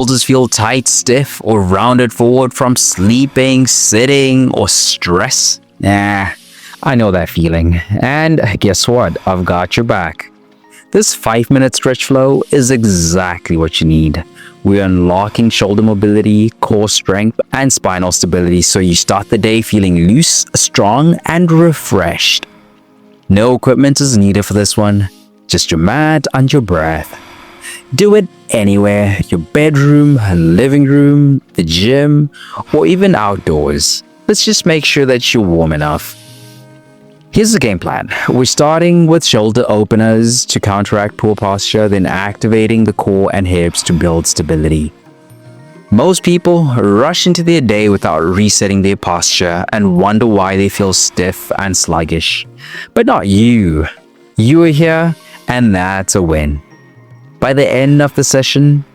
Shoulders feel tight, stiff, or rounded forward from sleeping, sitting, or stress? Nah, I know that feeling. And guess what? I've got your back. This 5-minute stretch flow is exactly what you need. We're unlocking shoulder mobility, core strength, and spinal stability so you start the day feeling loose, strong, and refreshed. No equipment is needed for this one, just your mat and your breath. Do it anywhere, your bedroom, living room, the gym, or even outdoors. Let's just make sure that you're warm enough. Here's the game plan. We're starting with shoulder openers to counteract poor posture, then activating the core and hips to build stability. Most people rush into their day without resetting their posture and wonder why they feel stiff and sluggish. But not you. You are here, and that's a win. By the end of the session,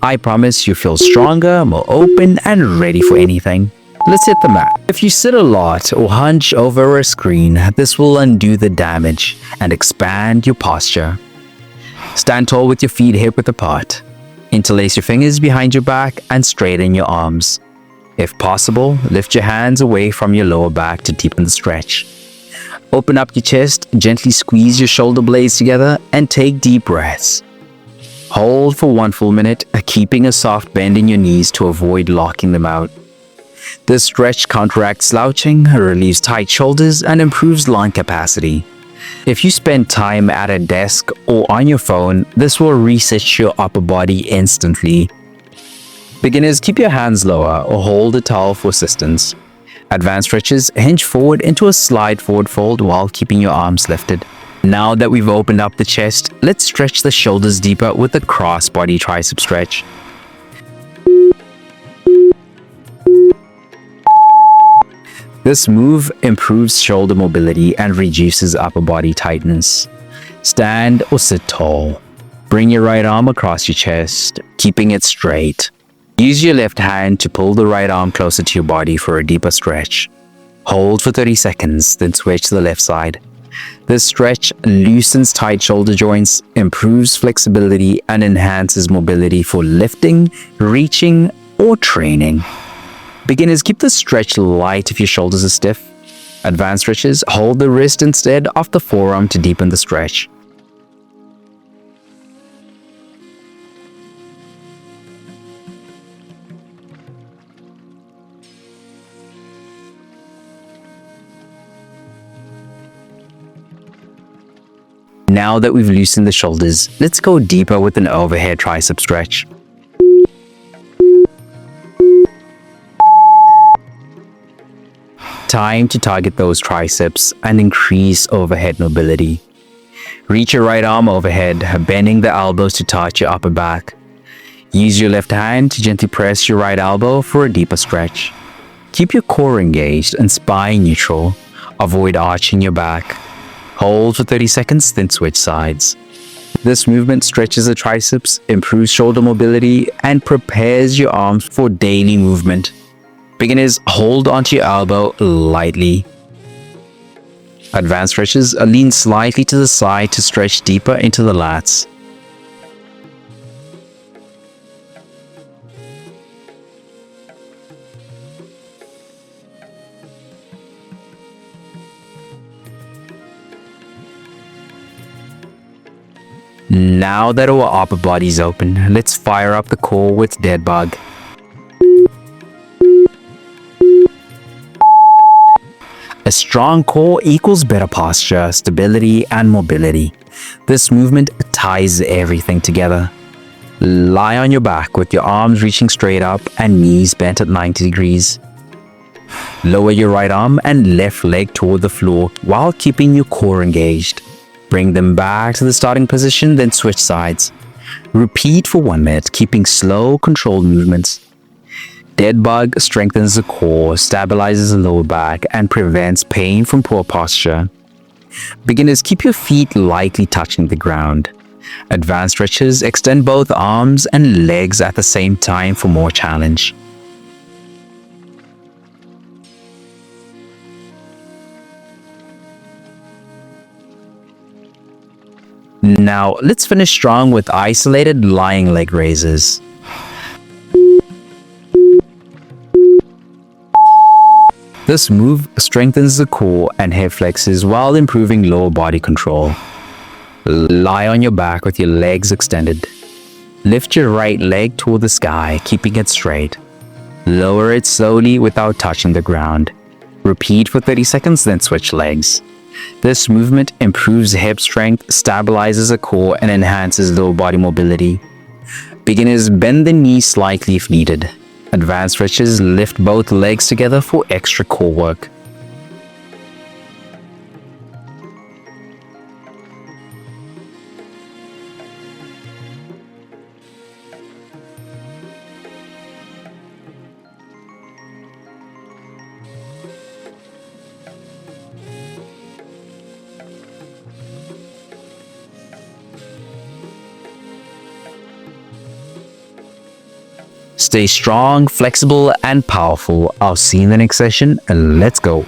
I promise you feel stronger, more open, and ready for anything. Let's hit the mat. If you sit a lot or hunch over a screen, this will undo the damage and expand your posture. Stand tall with your feet hip-width apart. Interlace your fingers behind your back and straighten your arms. If possible, lift your hands away from your lower back to deepen the stretch. Open up your chest, gently squeeze your shoulder blades together, and take deep breaths. Hold for 1 full minute, keeping a soft bend in your knees to avoid locking them out. This stretch counteracts slouching, relieves tight shoulders, and improves lung capacity. If you spend time at a desk or on your phone, this will reset your upper body instantly. Beginners, keep your hands lower or hold a towel for assistance. Advanced stretches, hinge forward into a slide forward fold while keeping your arms lifted. Now that we've opened up the chest, let's stretch the shoulders deeper with a cross-body tricep stretch. This move improves shoulder mobility and reduces upper body tightness. Stand or sit tall. Bring your right arm across your chest, keeping it straight. Use your left hand to pull the right arm closer to your body for a deeper stretch. Hold for 30 seconds, then switch to the left side. This stretch loosens tight shoulder joints, improves flexibility, and enhances mobility for lifting, reaching, or training. Beginners, keep the stretch light if your shoulders are stiff. Advanced stretches, hold the wrist instead of the forearm to deepen the stretch. Now that we've loosened the shoulders, let's go deeper with an overhead tricep stretch. Time to target those triceps and increase overhead mobility. Reach your right arm overhead, bending the elbows to touch your upper back. Use your left hand to gently press your right elbow for a deeper stretch. Keep your core engaged and spine neutral. Avoid arching your back. Hold for 30 seconds, then switch sides. This movement stretches the triceps, improves shoulder mobility, and prepares your arms for daily movement. Beginners, hold onto your elbow lightly. Advanced stretches, lean slightly to the side to stretch deeper into the lats. Now that our upper body is open, let's fire up the core with dead bug. A strong core equals better posture, stability, and mobility. This movement ties everything together. Lie on your back with your arms reaching straight up and knees bent at 90 degrees. Lower your right arm and left leg toward the floor while keeping your core engaged. Bring them back to the starting position, then switch sides. Repeat for 1 minute, keeping slow, controlled movements. Dead bug strengthens the core, stabilizes the lower back, and prevents pain from poor posture. Beginners, keep your feet lightly touching the ground. Advanced stretches, extend both arms and legs at the same time for more challenge. Now, let's finish strong with isolated lying leg raises. This move strengthens the core and hip flexors while improving lower body control. Lie on your back with your legs extended. Lift your right leg toward the sky, keeping it straight. Lower it slowly without touching the ground. Repeat for 30 seconds, then switch legs. This movement improves hip strength, stabilizes the core, and enhances lower body mobility. Beginners bend the knee slightly if needed. Advanced stretchers lift both legs together for extra core work. Stay strong, flexible, and powerful. I'll see you in the next session, and let's go.